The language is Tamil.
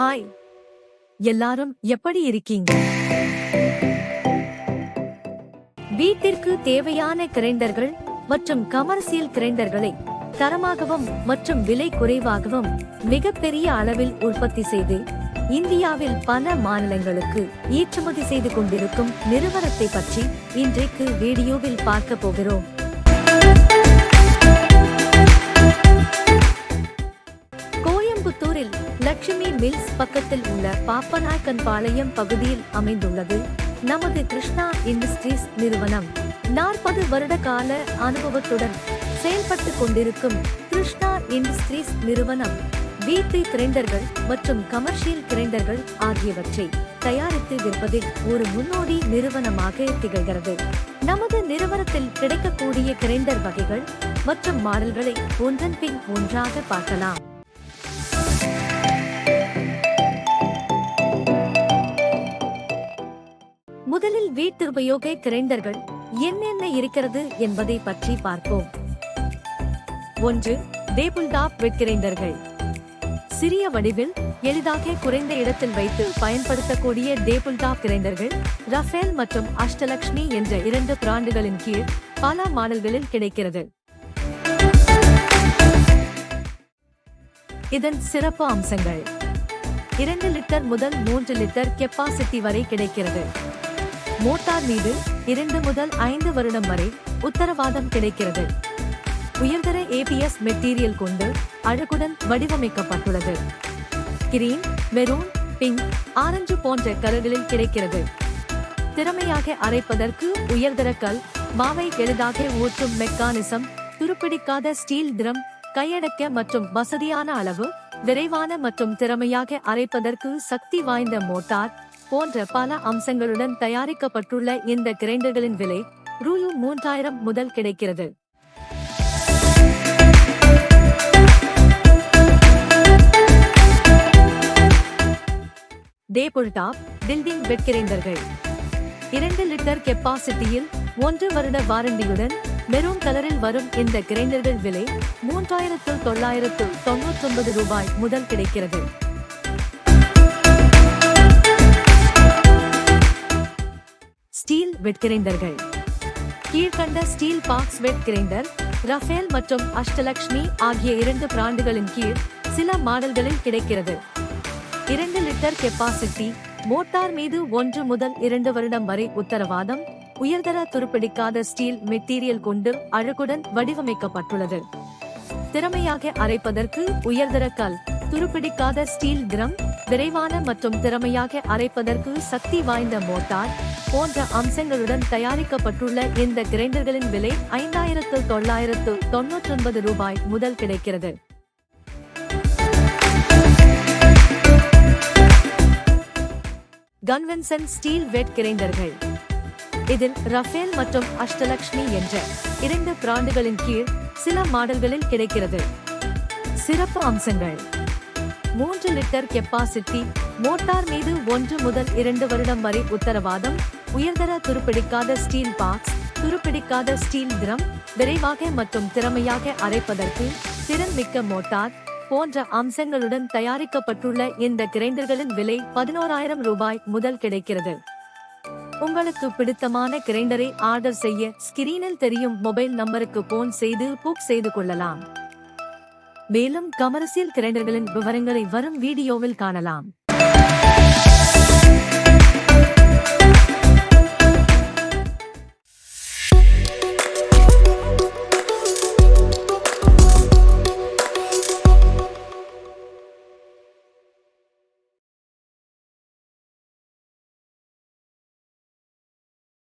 ஹாய், எல்லாரும் எப்படி இருக்கீங்க? வீட்டிற்கு தேவையான கிரைண்டர்கள் மற்றும் கமர்சியல் கிரைண்டர்களை தரமாகவும் மற்றும் விலை குறைவாகவும் மிகப்பெரிய அளவில் உற்பத்தி செய்து இந்தியாவில் பல மாநிலங்களுக்கு ஏற்றுமதி செய்து கொண்டிருக்கும் நிறுவனத்தை பற்றி இன்றைக்கு வீடியோவில் பார்க்க போகிறோம். கோயம்புத்தூரில் லட்சுமி மில்ஸ் பக்கத்தில் உள்ள பாப்பநாயக்கன்பாளையம் பகுதியில் அமைந்துள்ளது நமது கிருஷ்ணா இண்டஸ்ட்ரீஸ் நிறுவனம். 40 வருட கால அனுபவத்துடன் செயல்பட்டு கொண்டிருக்கும் கிருஷ்ணா இண்டஸ்ட்ரீஸ் நிறுவனம் வீட்டு கிரைண்டர்கள் மற்றும் கமர்ஷியல் கிரைண்டர்கள் ஆகியவற்றை தயாரித்து விற்பதில் ஒரு முன்னோடி நிறுவனமாக திகழ்கிறது. நமது நிறுவனத்தில் கிடைக்கக்கூடிய கிரைண்டர் வகைகள் மற்றும் மாடல்களை ஒன்றன் பின் ஒன்றாக பார்க்கலாம். முதலில் வீட்டு உபயோக கிரைண்டர்கள் என்னென்ன இருக்கிறது என்பதை பற்றி பார்ப்போம். 1. டேபிள் டாப் வெட் கிரைண்டர்கள். சிறிய வடிவில் எளிதாக குறைந்த இடத்தில் வைத்து பயன்படுத்தக்கூடிய டேபிள் டாப் கிரைண்டர்கள் ரஃபேல் மற்றும் அஷ்டலக்ஷ்மி என்ற 2 பிராண்டுகளின் கீழ் பல மாடல்களில் கிடைக்கிறது. இதன் சிறப்பு அம்சங்கள்: 2 லிட்டர் முதல் 3 லிட்டர் கெப்பாசிட்டி வரை கிடைக்கிறது. மோட்டார் மீது 2 முதல் 5 வருடம் வரை உத்தரவாதம் கிடைக்கிறது. உயர்தர ABS மெட்டீரியல் கொண்டு அழகுடன் வடிவமைக்கப்பட்டுள்ளது. கிரீன், மெரூன், பிங்க், ஆரஞ்சு போன்ற கலர்களில் கிடைக்கிறது. திறமையாக அரைப்பதற்கு உயர்தர கல், மாவை எளிதாக ஊற்றும் மெக்கானிசம், துருப்பிடிக்காத ஸ்டீல் திரம், கையடக்க மற்றும் வசதியான அளவு, விரைவான மற்றும் திறமையாக அரைப்பதற்கு சக்தி வாய்ந்த மோட்டார் போன்ற பல அம்சங்களுடன் தயாரிக்கப்பட்டுள்ள இந்த கிரைண்டர்களின் விலை ரூ. 3000 முதல் கிடைக்கிறது. டேபிள் டாப் பில்டிங் வெட் கிரைண்டர்கள். 2 லிட்டர் கெப்பாசிட்டியில் 1 வருட வாரண்டியுடன் மெரூன் கலரில் வரும் இந்த கிரைண்டர்கள் விலை ரூ. 3999 முதல் கிடைக்கிறது. ஸ்டீல் வெட் கிரைண்டர்கள். கீழ்கண்ட steel box wet grinder Rafael மற்றும் அஷ்டலக்ஷ்மி ஆகிய 2 பிராண்டுகளின் கீழ் சில மாடல்களில் கிடைக்கிறது. 2 லிட்டர் கெப்பாசிட்டி, மோட்டார் மீது 1 முதல் 2 வருடம் வரை உத்தரவாதம், உயர்தர துருப்பிடிக்காத ஸ்டீல் மெட்டீரியல் கொண்டு அழகுடன் வடிவமைக்கப்பட்டுள்ளது. திறமையாக அரைப்பதற்கு உயர்தர கல், துருப்பிடிக்காத ஸ்டீல் திரம், விரைவான மற்றும் திறமையாக அரைப்பதற்கு சக்தி வாய்ந்த மோட்டார் போன்ற அம்சங்களுடன் தயாரிக்கப்பட்டுள்ள இந்த கிரைண்டர்களின் விலை ரூ. 5999 முதல் கிடைக்கிறது. Convention steel wet கிரைண்டர்கள். இதில் ரஃபேல் மற்றும் அஷ்டலக்ஷ்மி என்ற 2 பிராண்டுகளின் கீழ் சில மாடல்களில் கிடைக்கிறது. சிறப்பு அம்சங்கள்: 3 லிட்டர் கெப்பாசிட்டி, மோட்டார் மீது 1 முதல் 2 வருடம் வரை உத்தரவாதம், உயர்தர துருப்பிடிக்காத ஸ்டீல் பாக்ஸ், துருப்பிடிக்காத ஸ்டீல் திரம், விரைவாக மற்றும் திறமையாக அரைப்பதற்கு திறன்மிக்க மோட்டார் போன்ற அம்சங்களுடன் தயாரிக்கப்பட்டுள்ள இந்த கிரைண்டர்களின் விலை ரூ. 11,000 முதல் கிடைக்கிறது. உங்களுக்கு பிடித்தமான கிரைண்டரை ஆர்டர் செய்ய ஸ்கிரீனில் தெரியும் மொபைல் நம்பருக்கு போன் செய்து புக் செய்து கொள்ளலாம். மேலும் கமர்சியல் கிரைண்டர்களின் விவரங்களை வரும் வீடியோவில் காணலாம்.